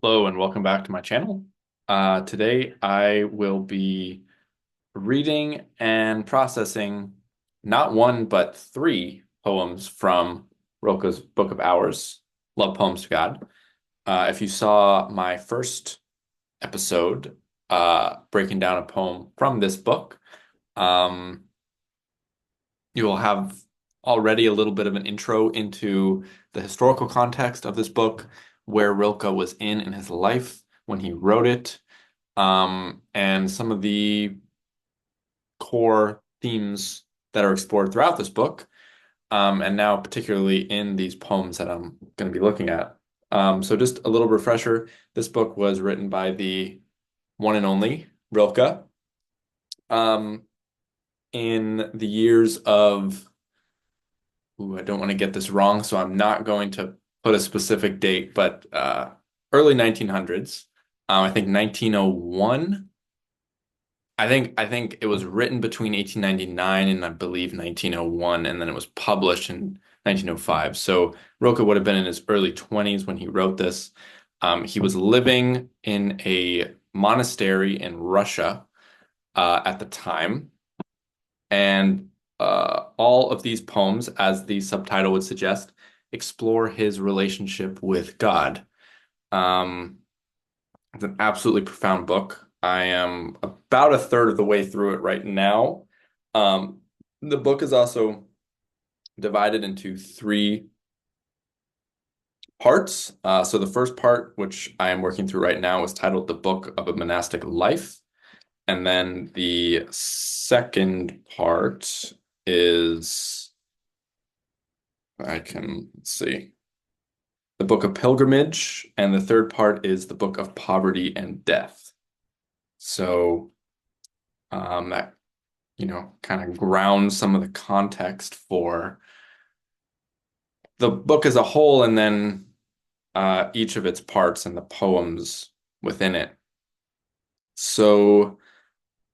Hello and welcome back to my channel. Today I will be reading and processing not one but three poems from Rilke's Book of Hours, Love Poems to God. If you saw my first episode breaking down a poem from this book, um, you will have already a little bit of an intro into the historical context of this book, where Rilke was in his life when he wrote it, and some of the core themes that are explored throughout this book, and now particularly in these poems that I'm going to be looking at. So just a little refresher, this book was written by the one and only Rilke, um, in the years of, ooh, I don't want to get this wrong, so I'm not going to put a specific date, but early 1900s. I think 1901. I think it was written between 1899 and I believe 1901, and then it was published in 1905. So Rilke would have been in his early 20s when he wrote this. He was living in a monastery in Russia at the time, and all of these poems, as the subtitle would suggest, explore his relationship with God. Um, it's an absolutely profound book. I am about a third of the way through it right now. Um, the book is also divided into three parts. So the first part, which I am working through right now, is titled The Book of a Monastic Life. And then the second part is, let's see, the Book of Pilgrimage. And the third part is the Book of Poverty and Death. So that kind of grounds some of the context for the book as a whole, and then each of its parts and the poems within it. So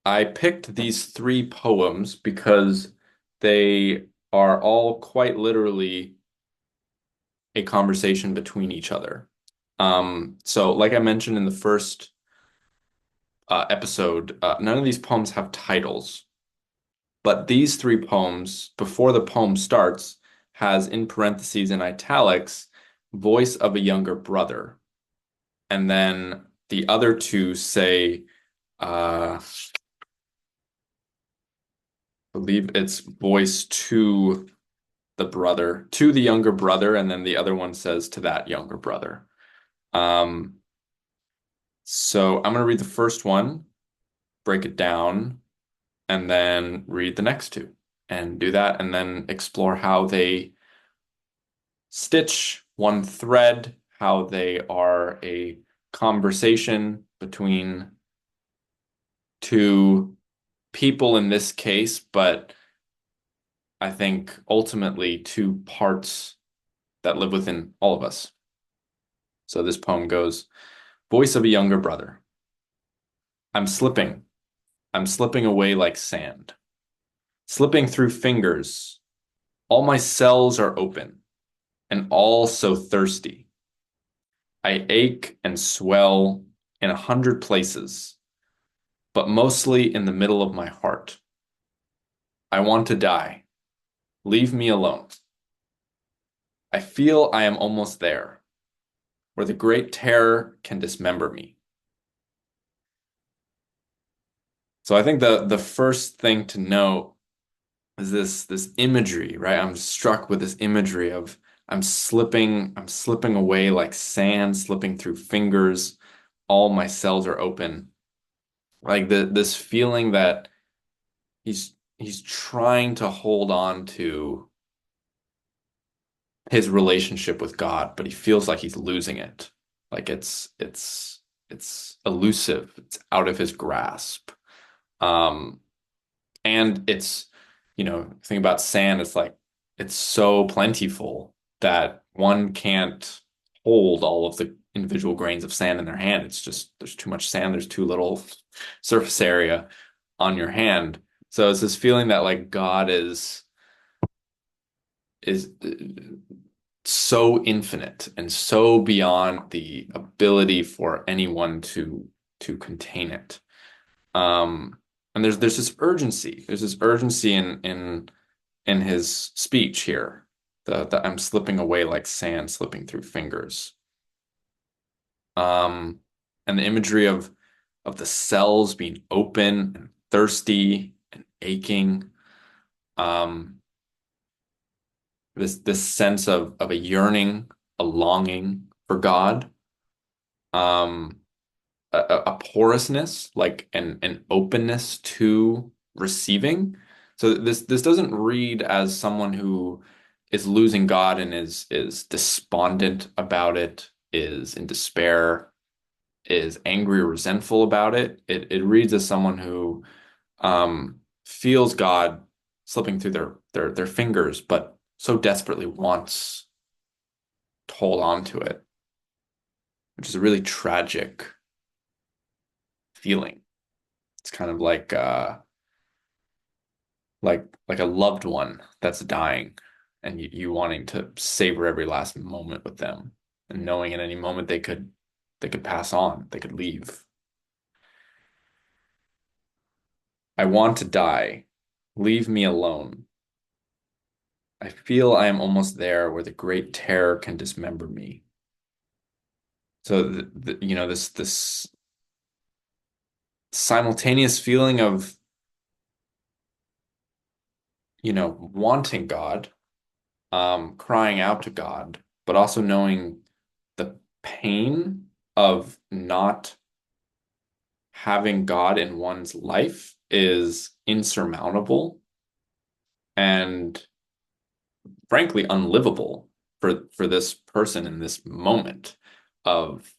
I picked these three poems because they are all quite literally a conversation between each other. So like I mentioned in the first episode, none of these poems have titles. But these three poems, before the poem starts, has in parentheses in italics, voice of a younger brother. And then the other two say, I believe it's voice to the brother, to the younger brother, and then the other one says to that younger brother. Um, so I'm going to read the first one, break it down, and then read the next two and do that, and then explore how they stitch one thread, how they are a conversation between two people in this case, but I think ultimately two parts that live within all of us. So this poem goes, Voice of a younger brother. I'm slipping. I'm slipping away like sand. Slipping through fingers. All my cells are open and all so thirsty. I ache and swell in 100 places, but mostly in the middle of my heart. I want to die. Leave me alone. I feel I am almost there, where the great terror can dismember me. So I think the first thing to note is this imagery, right? I'm struck with this imagery of I'm slipping away like sand, slipping through fingers. All my cells are open. Like this feeling that he's trying to hold on to his relationship with God, but he feels like he's losing it. Like it's elusive. It's out of his grasp. Um, and think about sand, it's like it's so plentiful that one can't hold all of the individual grains of sand in their hand. It's just there's too much sand, there's too little surface area on your hand. So it's this feeling that like God is so infinite and so beyond the ability for anyone to contain it. Um, and there's this urgency. There's this urgency in his speech here. The I'm slipping away like sand slipping through fingers. Um, and the imagery of the cells being open and thirsty and aching. Um, this sense of a yearning, a longing for God. Um, a porousness, like an openness to receiving. So this doesn't read as someone who is losing God and is despondent about it, is in despair, is angry or resentful about it. It reads as someone who feels God slipping through their fingers, but so desperately wants to hold on to it, which is a really tragic feeling. It's kind of like a loved one that's dying and you wanting to savor every last moment with them and knowing at any moment they could pass on, they could leave. I want to die. Leave me alone. I feel I am almost there where the great terror can dismember me. So this simultaneous feeling of wanting God, crying out to God, but also knowing the pain of not having God in one's life is insurmountable and frankly unlivable for this person in this moment of,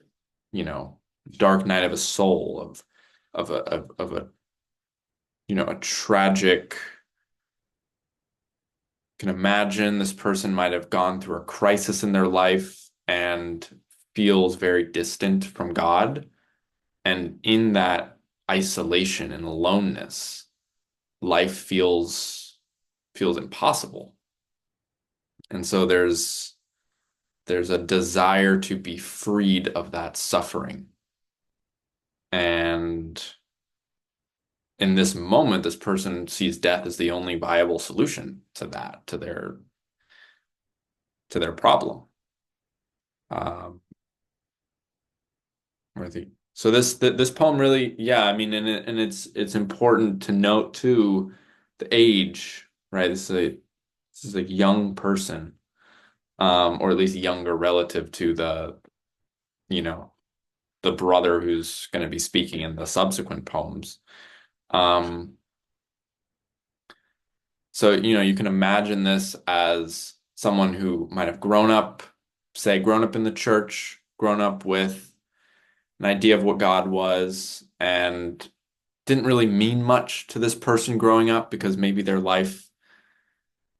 you know, dark night of a soul of a a tragic. Can imagine this person might have gone through a crisis in their life and feels very distant from God. And in that isolation and aloneness, life feels impossible. And so there's a desire to be freed of that suffering. And in this moment, this person sees death as the only viable solution to that, to their problem. Um, so this poem really, yeah, I mean, and it's important to note too the age, right? This is a young person, or at least younger relative to you know, the brother who's going to be speaking in the subsequent poems. Um, so you can imagine this as someone who might have grown up in the church, grown up with an idea of what God was, and didn't really mean much to this person growing up because maybe their life,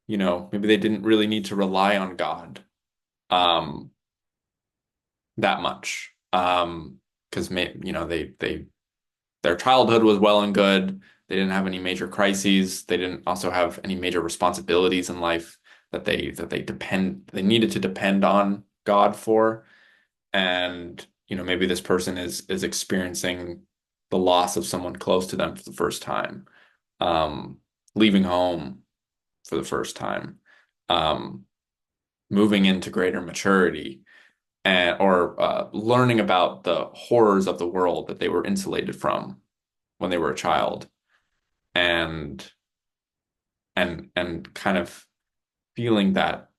maybe they didn't really need to rely on God um, that much. Because their childhood was well and good. They didn't have any major crises. They didn't also have any major responsibilities in life that they needed to depend on God for. And maybe this person is experiencing the loss of someone close to them for the first time, um, leaving home for the first time, um, moving into greater maturity, and or learning about the horrors of the world that they were insulated from when they were a child, and and kind of feeling that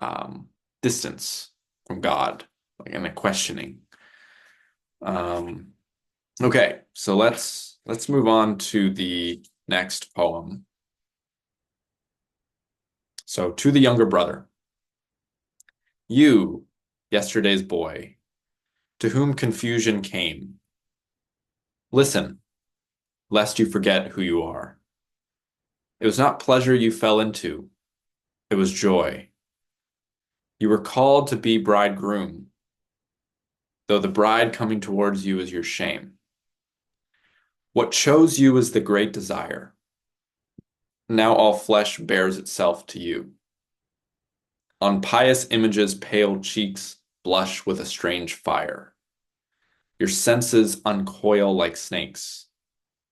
um, distance from God, like, and a questioning. Um, Okay, so let's move on to the next poem. So, to the younger brother, you, yesterday's boy, to whom confusion came, listen, lest you forget who you are. It was not pleasure you fell into, it was joy. You were called to be bridegroom, though the bride coming towards you is your shame. What chose you is the great desire. Now all flesh bears itself to you. On pious images, pale cheeks blush with a strange fire. Your senses uncoil like snakes,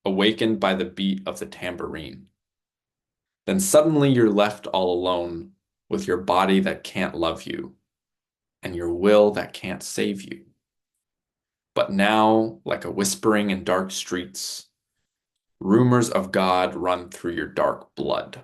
awakened by the beat of the tambourine. Then suddenly you're left all alone with your body that can't love you and your will that can't save you. But now, like a whispering in dark streets, rumors of God run through your dark blood.